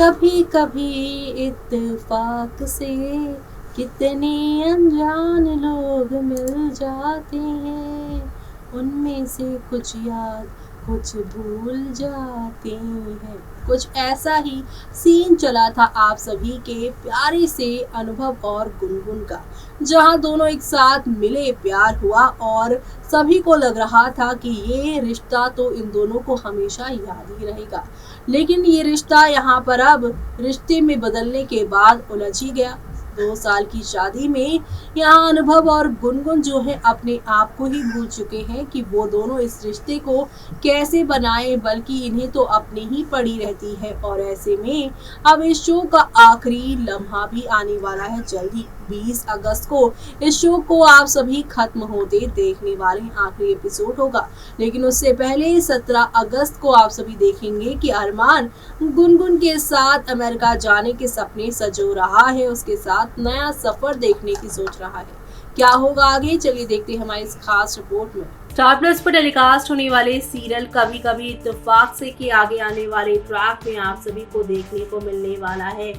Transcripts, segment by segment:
कभी कभी इत्तेफाक से कितने अनजान लोग मिल जाते हैं, उनमें से कुछ याद कुछ भूल जाते हैं। कुछ ऐसा ही सीन चला था आप सभी के प्यारे से अनुभव और गुनगुन का, जहां दोनों एक साथ मिले, प्यार हुआ और सभी को लग रहा था कि ये रिश्ता तो इन दोनों को हमेशा याद ही रहेगा। लेकिन ये रिश्ता यहाँ पर अब रिश्ते में बदलने के बाद उलझ ही गया। 2 साल की शादी में यहाँ अनुभव और गुनगुन जो है अपने आप को ही भूल चुके हैं कि वो दोनों इस रिश्ते को कैसे बनाए, बल्कि इन्हें तो अपनी ही पड़ी रहती है। और ऐसे में अब इस शो का आखिरी लम्हा भी आने वाला है जल्दी। 20 अगस्त को इस शो को आप सभी खत्म होते देखने वाले हैं, आखिरी एपिसोड होगा। लेकिन उससे पहले 17 अगस्त को आप सभी देखेंगे कि अरमान गुनगुन के साथ अमेरिका जाने के सपने सजो रहा है, उसके साथ नया सफर देखने की सोच रहा है। क्या होगा आगे, चलिए देखते हैं हमारी इस खास रिपोर्ट में। स्टार प्लस पर टेलीकास्ट होने वाले सीरियल कभी कभी इत्तेफाक से के आगे आने वाले ट्रैक में आप सभी को देखने को मिलने वाला है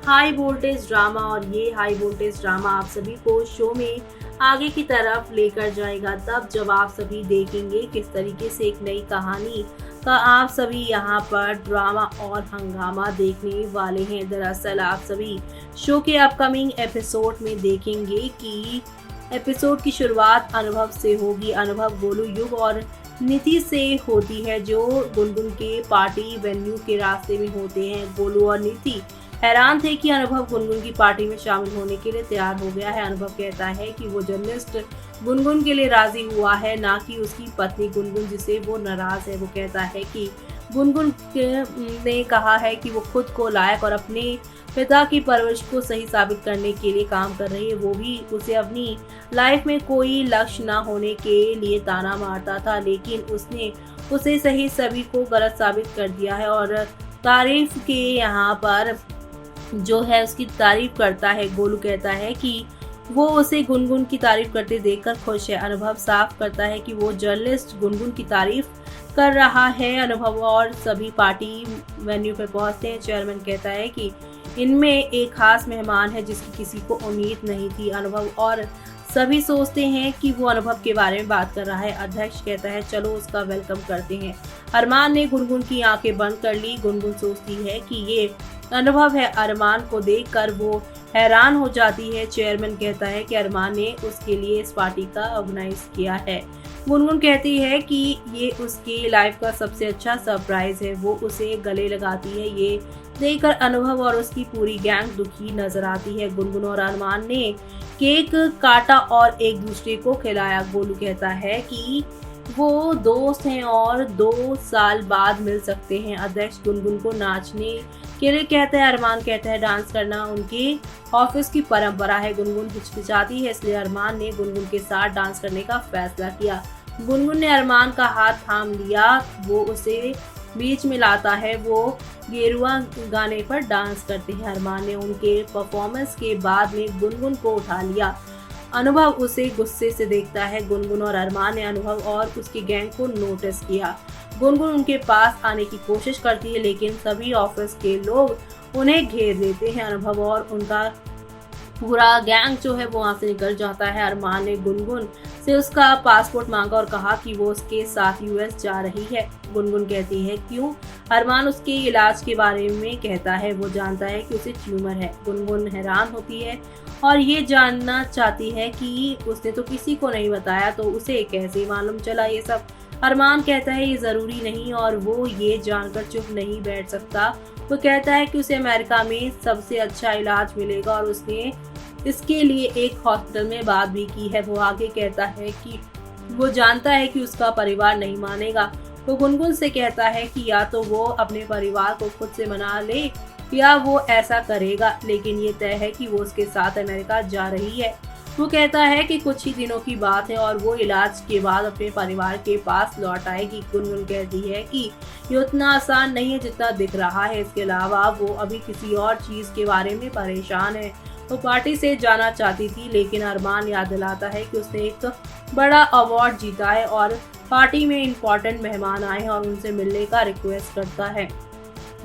हाई वोल्टेज ड्रामा। और ये हाई वोल्टेज ड्रामा आप सभी को शो में आगे की तरफ लेकर जाएगा, तब जब आप सभी देखेंगे किस तरीके से एक नई कहानी का आप सभी यहाँ पर ड्रामा और हंगामा देखने वाले हैं। दरअसल आप सभी शो के अपकमिंग एपिसोड में देखेंगे कि एपिसोड की शुरुआत अनुभव से होगी। अनुभव गोलू युग और नीति से होती है, जो गुनगुन के पार्टी वेन्यू के रास्ते में होते हैं। गोलू और नीति हैरान थे कि अनुभव गुनगुन की पार्टी में शामिल होने के लिए तैयार हो गया है। अनुभव कहता है कि वो जर्नलिस्ट गुनगुन के लिए राजी हुआ है, ना कि उसकी पत्नी गुनगुन जिससे वो नाराज है। वो कहता है कि गुनगुन ने कहा है कि वो खुद को लायक और अपने पिता की परवरिश को सही साबित करने के लिए काम कर रही है। वो भी उसे अपनी लाइफ में कोई लक्ष्य ना होने के लिए ताना मारता था, लेकिन उसने उसे सही सभी को गलत साबित कर दिया है। और तारीफ के यहाँ पर जो है उसकी तारीफ करता है। गोलू कहता है कि वो उसे गुनगुन की तारीफ करते देखकर खुश है। अनुभव साफ करता है कि वो जर्नलिस्ट गुनगुन की तारीफ कर रहा है। अनुभव और सभी पार्टी वेन्यू पर पहुंचते हैं। चेयरमैन कहता है कि इनमें एक खास मेहमान है जिसकी किसी को उम्मीद नहीं थी। अनुभव और सभी सोचते हैं कि वो अनुभव के बारे में बात कर रहा है। अध्यक्ष कहता है चलो उसका वेलकम करते हैं। अरमान ने गुनगुन की आंखें बंद कर ली। गुनगुन सोचती है कि ये अनुभव है। अरमान को देखकर वो हैरान हो जाती है। चेयरमैन कहता है कि अरमान ने उसके लिए इस पार्टी का ऑर्गेनाइज किया है। गुनगुन कहती है कि ये उसकी लाइफ का सबसे अच्छा सरप्राइज है। वो उसे गले लगाती है। ये देखकर अनुभव और उसकी पूरी गैंग दुखी नजर आती है। गुनगुन और अरमान ने केक काटा और एक दूसरे को खिलाया। गोलू कहता है कि वो दोस्त हैं और 2 साल बाद मिल सकते हैं। अध्यक्ष गुनगुन को नाचने के लिए कहता है। अरमान कहता है डांस करना उनके ऑफिस की परंपरा है। गुनगुन हिचकिचाती है, इसलिए अरमान ने गुनगुन के साथ डांस करने का फैसला किया। गुनगुन ने अरमान का हाथ थाम लिया। वो उसे बीच में लाता है। वो गेरुआ गाने पर डांस करते हैं। अरमान ने उनके परफॉर्मेंस के बाद में गुनगुन को उठा लिया। अनुभव उसे गुस्से से देखता है। गुनगुन और अरमान ने अनुभव और उसकी गैंग को नोटिस किया। गुनगुन उनके पास आने की कोशिश करती है, लेकिन सभी ऑफिस के लोग उन्हें घेर देते हैं। अनुभव और उनका पूरा गैंग जो है वो वहाँ से निकल जाता है। अरमान ने गुनगुन से उसका पासपोर्ट मांगा और कहा कि वो उसके साथ यूएस जा रही है। गुनगुन कहती है क्यों? अरमान उसके इलाज के बारे में कहता है। वो जानता है कि उसे ट्यूमर है। गुनगुन हैरान होती है और ये जानना चाहती है कि उसने तो किसी को नहीं बताया, तो उसे कैसे मालूम चला ये सब। अरमान कहता है ये ज़रूरी नहीं और वो ये जानकर चुप नहीं बैठ सकता। वो कहता है कि उसे अमेरिका में सबसे अच्छा इलाज मिलेगा और उसने इसके लिए एक हॉस्पिटल में बात भी की है। वो आगे कहता है कि वो जानता है कि उसका परिवार नहीं मानेगा। वो गुनगुन से कहता है कि या तो वो अपने परिवार को खुद से मना ले या वो ऐसा करेगा, लेकिन ये तय है कि वो उसके साथ अमेरिका जा रही है। वो कहता है कि कुछ ही दिनों की बात है और वो इलाज के बाद अपने परिवार के पास लौट आएगी। गुनगुन कहती है कि ये उतना आसान नहीं है जितना दिख रहा है। इसके अलावा वो अभी किसी और चीज़ के बारे में परेशान है। वो पार्टी से जाना चाहती थी, लेकिन अरमान याद दिलाता है कि उसने एक बड़ा अवार्ड जीता है और पार्टी में इम्पोर्टेंट मेहमान आए हैं और उनसे मिलने का रिक्वेस्ट करता है।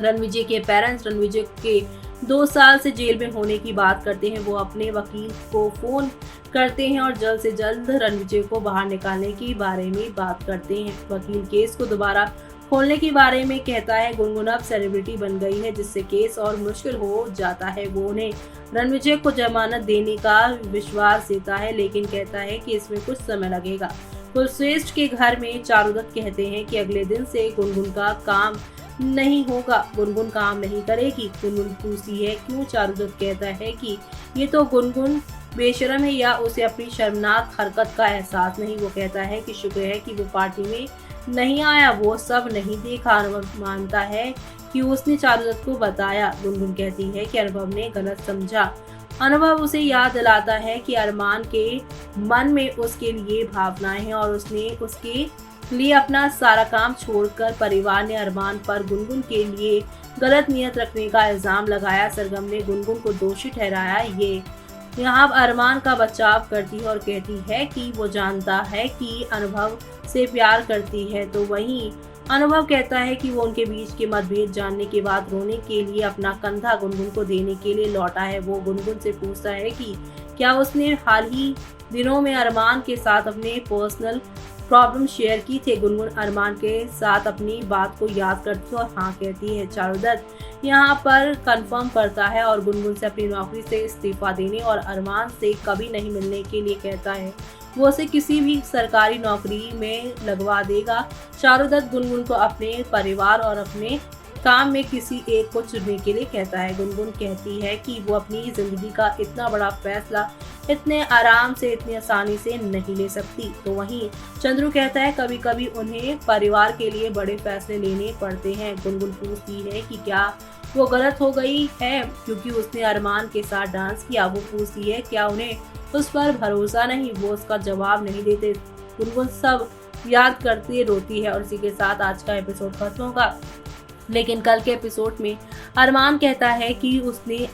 रणविजय के पेरेंट्स रणविजय के 2 साल से जेल में होने की बात करते हैं। वो अपने वकील को फोन करते हैं और जल्द से जल्द रणविजय को बाहर निकालने के बारे में बात करते हैं। वकील केस को दोबारा खोलने के बारे में कहता है। गुनगुन अब सेलिब्रिटी बन गई है, जिससे केस और मुश्किल हो जाता है। वो उन्हें रणविजय को जमानत देने का विश्वास देता है, लेकिन कहता है कि इसमें कुछ समय लगेगा। कुलश्रेष्ठ के घर में चारुदत्त कहते हैं कि अगले दिन से गुनगुन का काम नहीं होगा, गुनगुन काम नहीं करेगी। गुनगुन पूछती है क्यों? चारुदत्त कहता है कि ये तो गुनगुन बेशरम है या उसे अपनी शर्मनाक हरकत का एहसास नहीं। वो कहता है कि शुक्र है कि वो पार्टी में नहीं आया, वो सब नहीं देखा। अनुभव मानता है कि उसने चारुदत्त को बताया। गुनगुन कहती है कि अनुभव ने गलत समझा। अनुभव उसे याद दिलाता है कि अरमान के मन में उसके लिए भावनाएं हैं और उसने उसके लिए अपना सारा काम छोड़कर परिवार ने अरमान पर गुनगुन के लिए गलत नियत रखने का इल्जाम लगाया। सरगम ने गुनगुन को दोषी ठहराया। ये यहाँ अरमान का बचाव करती है और कहती है कि वो जानता है कि अनुभव से प्यार करती है। तो वहीं अनुभव कहता है कि वो उनके बीच के मतभेद जानने के बाद रोने के लिए अपना कंधा गुनगुन को देने के लिए लौटा है। वो गुनगुन से पूछता है कि क्या उसने हाल ही दिनों में अरमान के साथ अपने पर्सनल प्रॉब्लम शेयर की थे। गुनगुन अरमान के साथ अपनी बात को याद करती है और हाँ कहती है। चारुदत्त यहाँ पर कंफर्म करता है और गुनगुन से अपनी नौकरी से इस्तीफा देने और अरमान से कभी नहीं मिलने के लिए कहता है। वो उसे किसी भी सरकारी नौकरी में लगवा देगा। चारुदत्त गुनगुन को अपने परिवार और अपने काम में किसी एक को चुनने के लिए कहता है। गुनगुन कहती है कि वो अपनी जिंदगी का इतना बड़ा फैसला इतने आराम से इतनी आसानी से नहीं ले सकती। तो वहीं चंद्रू कहता है कभी कभी उन्हें परिवार के लिए बड़े फैसले लेने पड़ते हैं। गुनगुन पूछती है कि क्या वो गलत हो गई है क्योंकि उसने अरमान के साथ डांस किया। वो पूछती है क्या उन्हें उस पर भरोसा नहीं। वो उसका जवाब नहीं देते। गुनगुन सब याद करती रोती है और इसी के साथ आज का एपिसोड खत्म होगा। लेकिन कल के एपिसोड में अरमान कहता है कि उसने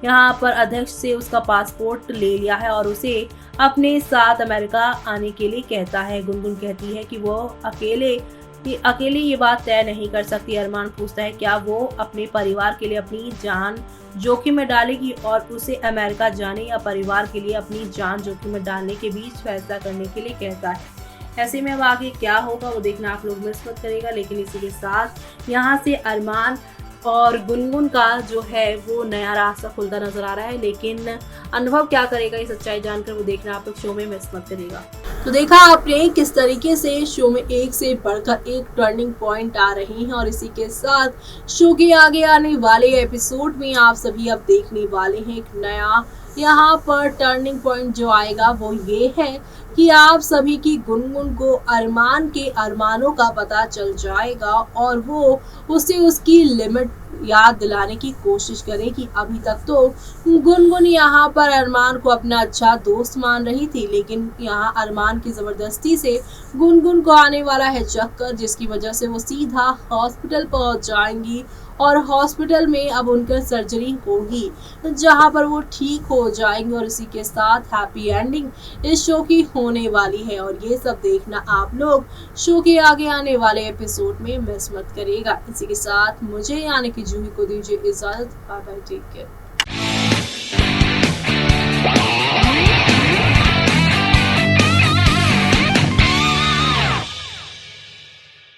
यहाँ पर अध्यक्ष से उसका पासपोर्ट ले लिया है और उसे अपने साथ अमेरिका आने के लिए कहता है। गुनगुन कहती है कि वो अकेले ये बात तय नहीं कर सकती। अरमान पूछता है क्या वो अपने परिवार के लिए अपनी जान जोखिम में डालेगी और उसे अमेरिका जाने या परिवार के लिए अपनी जान जोखिम में डालने के बीच फैसला करने के लिए कहता है। ऐसे में अब आगे क्या होगा वो देखना आप लोग मिस मत करेगा। लेकिन इसी के साथ यहाँ से अरमान और गुनगुन का जो है वो नया रास्ता खुलता नजर आ रहा है। लेकिन अनुभव क्या करेगा ये सच्चाई जानकर वो देखना आप लोग शो में मिस मत करेगा। तो देखा आपने किस तरीके से शो में एक से बढ़कर एक टर्निंग पॉइंट आ रही हैं और इसी के साथ शो के आगे आने वाले एपिसोड में आप सभी अब देखने वाले हैं एक नया यहाँ पर टर्निंग पॉइंट जो आएगा वो ये है कि आप सभी की गुनगुन को अरमान के अरमानों का पता चल जाएगा और वो उसे उसकी लिमिट याद दिलाने की कोशिश करेगी। अभी तक तो गुनगुन यहाँ पर अरमान को अपना अच्छा दोस्त मान रही थी, लेकिन यहाँ अरमान की जबरदस्ती से गुनगुन को आने वाला है चक्कर, जिसकी वजह से वो सीधा हॉस्पिटल पहुंच जाएंगी और हॉस्पिटल में अब उनका सर्जरी होगी जहां पर वो ठीक हो जाएंगे और इसी के साथ हैप्पी एंडिंग इस शो की होने वाली है। और ये सब देखना आप लोग शो के आगे आने वाले एपिसोड में मिस मत करिएगा। इसी के साथ मुझे यानी कि जूही को दीजिए इजाजत। Bye bye, take care.